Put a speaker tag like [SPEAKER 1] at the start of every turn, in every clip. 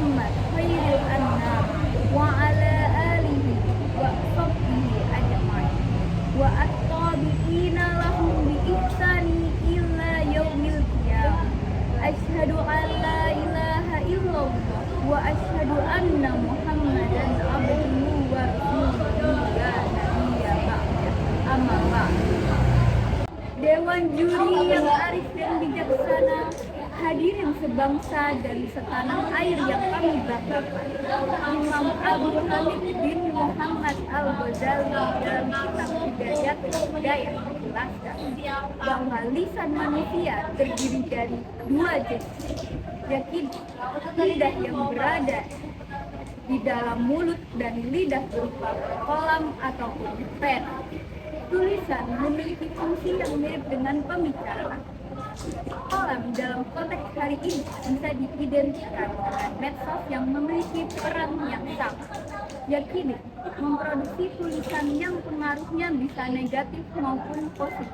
[SPEAKER 1] Muhammad khairil anam wa ala alihi wa sahbihi ajma'in wa at-tabi'ina lahum bi ihsani illa yaumil qiyamah. Asyhadu an la ilaha illallah wa asyhadu anna Muhammadan abduhu wa rasuluhu la nabiyya ba'da. Amma ba'd. Dewan juri yang arif dan bijaksana, hadirin sebangsa dan setanah air yang kami banggakan, Imam Abu Hamid bin Muhammad Al-Ghazali dalam kitab Hidayah menjelaskan bahwa lisan manusia terdiri dari dua jenis, yakni lidah yang berada di dalam mulut dan lidah berupa kolam ataupun pen. Tulisan memiliki fungsi yang mirip dengan pembicaraan. Kolam dalam konteks hari ini bisa diidentikan dengan medsos yang memiliki peran yang sama, yakni memproduksi tulisan yang pengaruhnya bisa negatif maupun positif.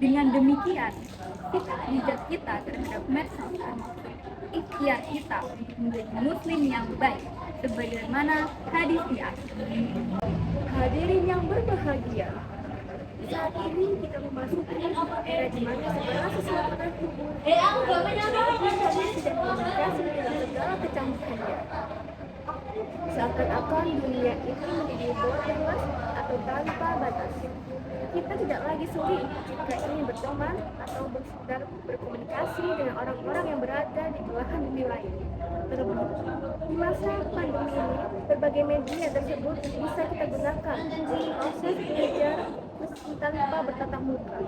[SPEAKER 1] Dengan demikian, sikap bijak kita terhadap medsos termasuk ikhtiar kita untuk menjadi muslim yang baik, sebagaimana hadis di atas.
[SPEAKER 2] Hadirin yang berbahagia, saat ini kita memasuki era di mana segala sesuatu terhubung teknologi dan komunikasi dengan segala kecanggihannya. Seakan-akan dunia ini menjadi borderless atau tanpa batas. Kita tidak lagi sulit jika ingin berteman atau sekedar berkomunikasi dengan orang-orang yang berada di belahan bumi lain. Terlebih di masa pandemi ini, berbagai media tersebut bisa kita gunakan untuk proses belajar meski tanpa bertatap muka.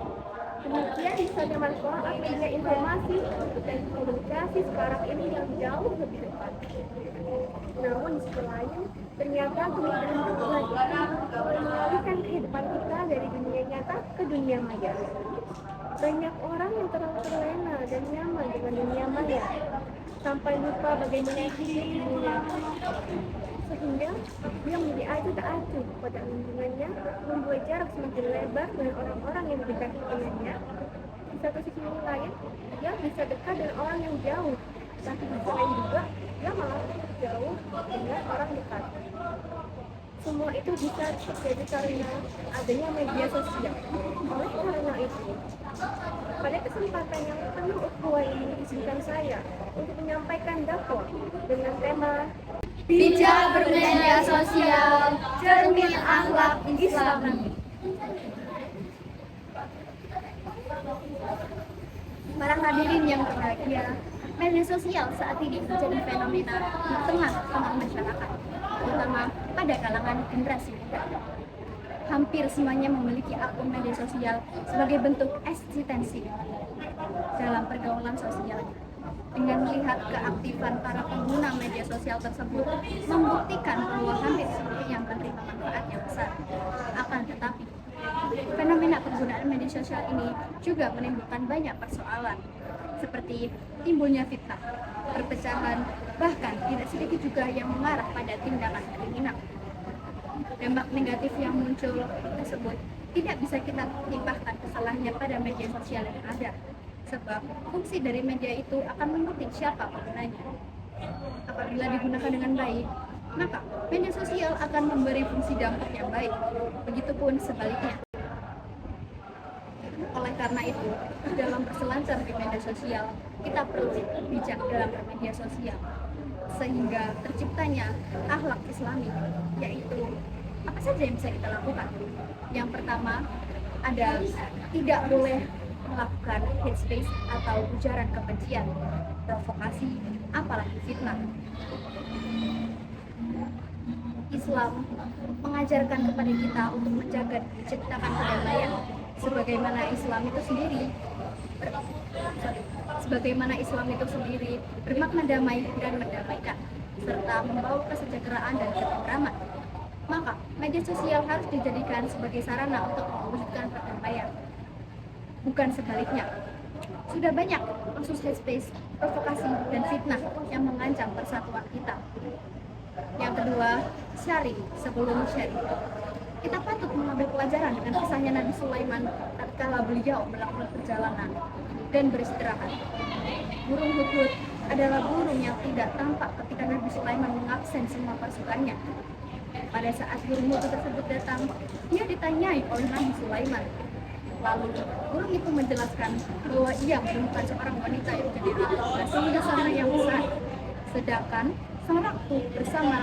[SPEAKER 2] Demikian misalnya manfaat media informasi dan komunikasi sekarang ini yang jauh lebih cepat. Namun di sisi lain, ternyata kemungkinan teknologi mengalihkan kehidupan kita dari dunia nyata ke dunia maya. Banyak orang yang terlalu terlena dan nyaman dengan dunia maya, sampai lupa bagaimana hidup di dunia. Sehingga dia menjadi acuh tak acuh pada lingkungannya, membuat jarak semakin lebar dengan orang-orang yang dekat dengannya. Di satu sisi lain, dia bisa dekat dengan orang yang jauh, tapi di sisi lain juga dia malah jauh dengan orang dekat. Semua itu bisa terjadi karena adanya media sosial. Oleh karena itu, pada kesempatan yang penuh ukhuwah ini izinkan saya untuk menyampaikan dakwah dengan tema
[SPEAKER 1] Bijak bermedia sosial, cermin akhlak Islami. Para hadirin yang berbahagia, media sosial saat ini menjadi fenomena di tengah-tengah masyarakat, terutama pada kalangan generasi muda. Hampir semuanya memiliki akun media sosial sebagai bentuk eksistensi dalam pergaulan sosialnya. Dengan melihat keaktifan para pengguna media sosial tersebut membuktikan bahwa hampir semuanya menerima manfaat yang besar. Akan tetapi, fenomena penggunaan media sosial ini juga menimbulkan banyak persoalan, seperti timbulnya fitnah, perpecahan, bahkan tidak sedikit juga yang mengarah pada tindakan kriminal. Dampak negatif yang muncul tersebut tidak bisa kita limpahkan kesalahannya pada media sosial yang ada, sebab fungsi dari media itu akan mengikuti siapa penggunanya. Apabila digunakan dengan baik, maka media sosial akan memberi fungsi dampak yang baik, begitupun sebaliknya. Oleh karena itu, dalam berselancar di media sosial, kita perlu bijak dalam bermedia sosial, sehingga terciptanya akhlak Islami, yaitu apa saja yang bisa kita lakukan. Yang pertama, ada tidak boleh melakukan hate speech atau ujaran kebencian, provokasi, apalagi fitnah. Islam mengajarkan kepada kita untuk menjaga dan menciptakan kedamaian, sebagaimana Islam itu sendiri bermakna damai dan mendamaikan, serta membawa kesejahteraan dan ketentraman. Maka media sosial harus dijadikan sebagai sarana untuk mewujudkan perdamaian, bukan sebaliknya. Sudah banyak kasus hate speech, provokasi, dan fitnah yang mengancam persatuan kita. Yang kedua, syari sebelum syari. Kita patut mengambil pelajaran dengan kisahnya Nabi Sulaiman tatkala beliau melakukan perjalanan dan beristirahat. Burung hudhud adalah burung yang tidak tampak ketika Nabi Sulaiman mengabsen semua pasukannya. Pada saat burung mutu tersebut datang, dia ditanyai oleh Nabi Sulaiman. Lalu burung itu menjelaskan bahwa ia menemukan seorang wanita yang menjadi ratu sehingga sana yang besar. Sedangkan sang ratu bersama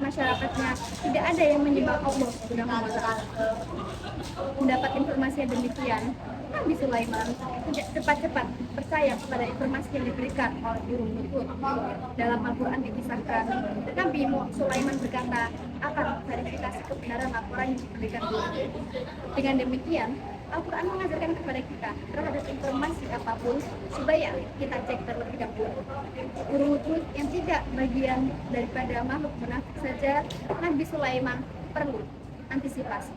[SPEAKER 1] masyarakatnya tidak ada yang menyembah Allah Subhanahu wa Ta'ala. Mendapat informasi yang demikian, Nabi Sulaiman tidak cepat-cepat percaya kepada informasi yang diberikan oleh burung itu. Dalam Al-Quran dikisahkan, Nabi Sulaiman berkata akan verifikasi kebenaran laporan yang diberikan burung. Dengan demikian, Al-Quran mengajarkan kepada kita terhadap informasi apapun supaya kita cek terlebih dahulu. Burung yang tidak bagian daripada makhluk munafik saja, Nabi Sulaiman perlu antisipasi.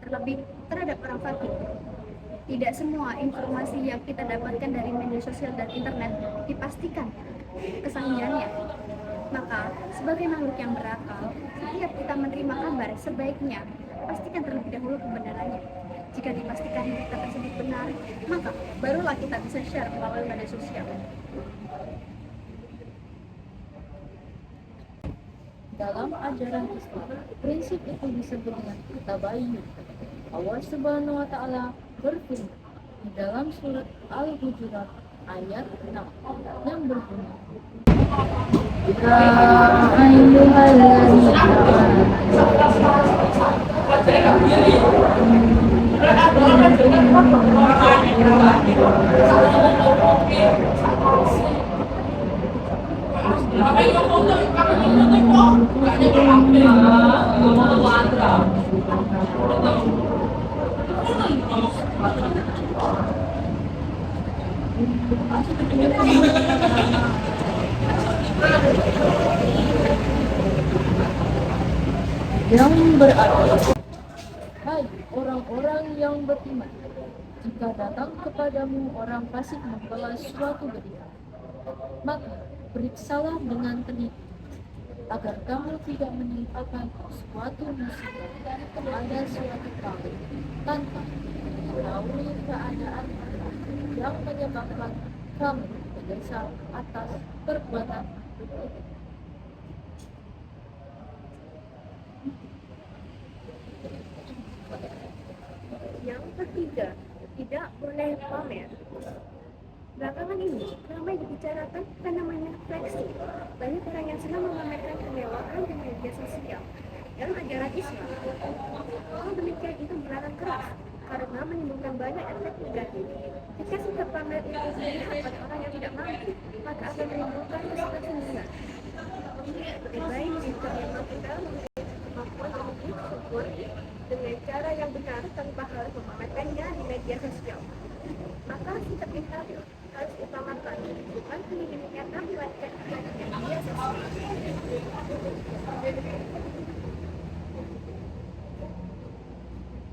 [SPEAKER 1] Terlebih terhadap orang fakir. Tidak semua informasi yang kita dapatkan dari media sosial dan internet dipastikan kesahihannya. Maka, sebagai makhluk yang berakal, setiap kita menerima kabar sebaiknya pastikan terlebih dahulu kebenarannya. Jika dipastikan berita tersebut benar, maka barulah kita bisa share melalui media sosial.
[SPEAKER 3] Dalam ajaran Islam, prinsip itu disebut dengan tabayyun. Allah Subhanahu wa Ta'ala berfirman di dalam surat Al-Hujurat ayat 6 yang berbunyi, "Ya ayyuhalladzina yang berarti, hai orang-orang yang beriman, jika datang kepadamu orang fasik membawa suatu berita, maka periksalah dengan teliti, agar kamu tidak menimpakan suatu musibah kepada suatu kaum tanpa mengetahui keadaan yang menyebabkan kamu berdosa atas perbuatan itu.
[SPEAKER 2] Yang ketiga, tidak boleh pamer. Belakangan ini ramai dibicarakan fenomena flexing. Banyak orang yang senang memamerkan kemewahan di media sosial. Dalam ajaran Islam, hal demikian itu melarang keras karena menimbulkan banyak efek negatif. Jika sikap pamer itu dilihat oleh orang yang tidak mampu, maka akan menimbulkan kesenangan. Lebih baik jika yang mampu dalam kemampuan untuk syukur dengan cara yang benar tanpa harus memamerkannya di media sosial. Maka sikap kita harus utamakan, bukan pendidikan tapi wajib di media sosial.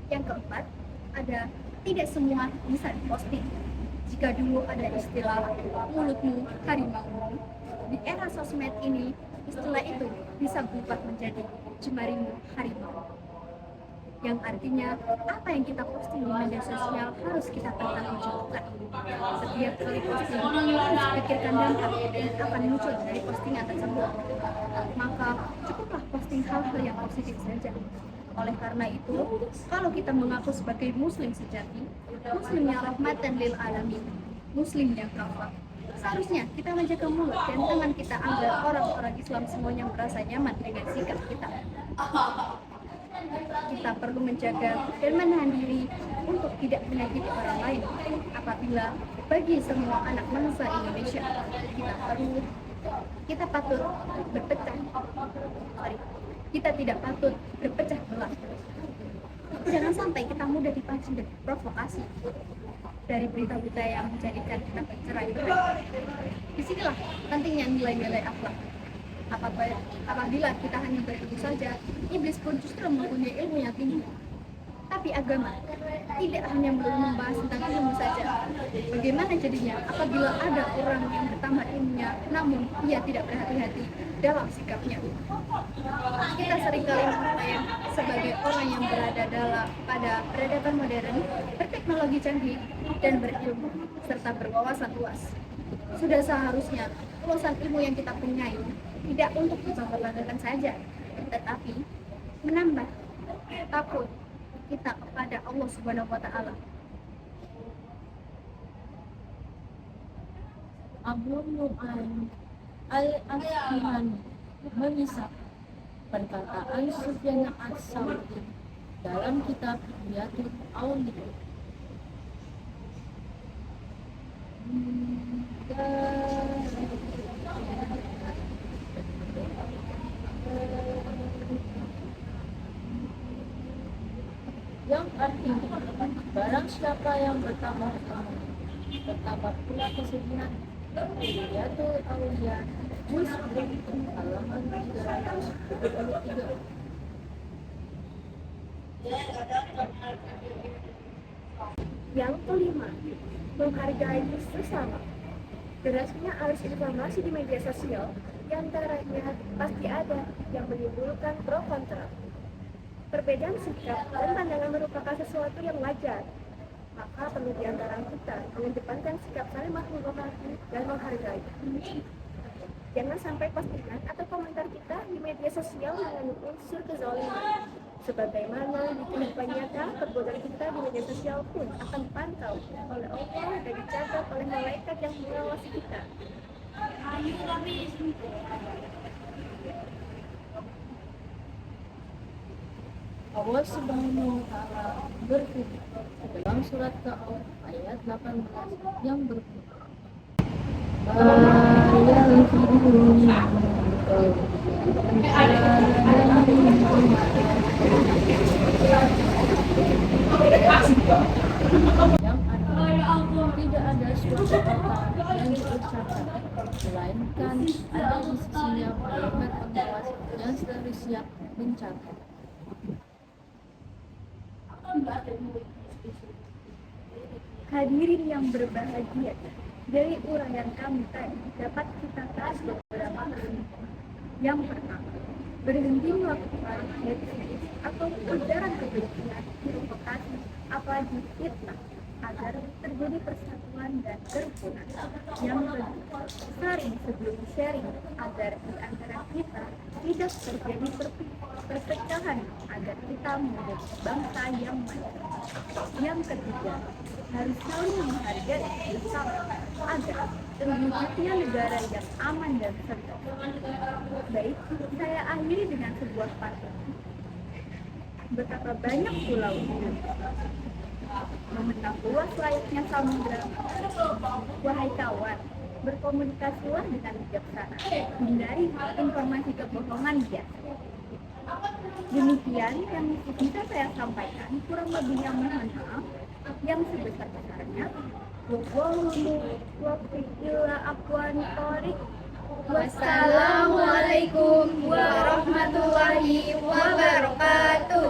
[SPEAKER 1] Yang keempat, ada tidak semua bisa diposting. Jika dulu ada istilah mulutmu harimau, di era sosmed ini istilah itu bisa berubah menjadi jemarimu harimau, yang artinya apa yang kita posting di media sosial harus kita pertanggungjawabkan. Setiap kali posting harus pikirkan dampak yang akan muncul dari postingan tersebut. Maka cukuplah posting hal-hal yang positif saja. Oleh karena itu, kalau kita mengaku sebagai muslim sejati, muslim yang rahmatan lil alamin, muslim yang kafah, seharusnya kita menjaga mulut dan tangan kita agar orang-orang Islam semuanya merasa nyaman dengan sikap kita. Kita perlu menjaga dan menahan diri untuk tidak menyakiti orang lain. Apabila bagi semua anak bangsa Indonesia, kita tidak patut berpecah belah. Jangan sampai kita mudah dipancing dan provokasi dari berita-berita yang menjadikan kita bercerai-berai. Disinilah pentingnya nilai-nilai akhlak. Apabila kita hanya berilmu saja, iblis pun justru mempunyai ilmu yang tinggi. Tapi agama tidak hanya melulu membahas tentang ilmu saja. Bagaimana jadinya apabila ada orang yang bertambah ilmunya, namun ia tidak berhati-hati dalam sikapnya? Kita seringkali mengklaim sebagai orang yang berada pada peradaban modern, berteknologi canggih, dan berilmu, serta berwawasan luas.
[SPEAKER 2] Sudah seharusnya urusan ilmu yang kita punyai tidak untuk dibangga-banggakan saja, tetapi menambah takut kita kepada Allah Subhanahu wa taala.
[SPEAKER 3] Abu Nu'aim al-Asfahani mengisap perkataan Sufyan as-Sauri dalam kitab Hiyatul Auliya. Yang artinya, barang siapa yang bertambah ilmu, bertambah pula kesedihan. Hiyatul Auliya juz 10 halaman 323.
[SPEAKER 2] Yang kelima, menghargai sesama. Derasnya arus informasi di media sosial, di antaranya pasti ada yang menimbulkan pro kontra. Perbedaan sikap dan pandangan merupakan sesuatu yang wajar. Maka perlu di antara kita mengedepankan sikap saling menghormati dan menghargai. Jangan sampai postingan atau komentar kita di media sosial mengandung unsur kezaliman. Sebagaimana di kehidupan nyata, perbuatan kita di media sosial pun akan dipantau oleh Allah dan dicatat oleh malaikat yang mengawasi kita.
[SPEAKER 3] Allah Subhanahu wa taala berfirman dalam surat Kahf ayat 18 yang berbunyi yang artinya tidak ada suatu kata yang diucapkan melainkan ada di sisinya malaikat pengawas yang selalu siap mencatat.
[SPEAKER 2] Hadirin yang berbahagia, dari uraian kami tadi dapat kita tarik beberapa kesimpulan. Yang pertama, berhenti melakukan hate speech atau ujaran kebencian provokasi apalagi fitnah agar terjadi persatuan dan kerukunan. Yang kedua, saring sebelum sharing agar di antara kita tidak terjadi perpecahan agar kita menjadi bangsa yang maju. Yang ketiga, harus saling menghargai bersama agar terwujudnya negara yang aman dan senang. Baik, saya akhiri dengan sebuah pantun. Betapa banyak pulau memenang luas layaknya samudra. Wahai kawan, berkomunikasilah dengan bijaksana, hindari informasi kebohongan biasa. Demikian yang bisa saya sampaikan, kurang lebihnya mohon maaf yang sebesar-besarnya.
[SPEAKER 1] Wassalamualaikum warahmatullahi wabarakatuh.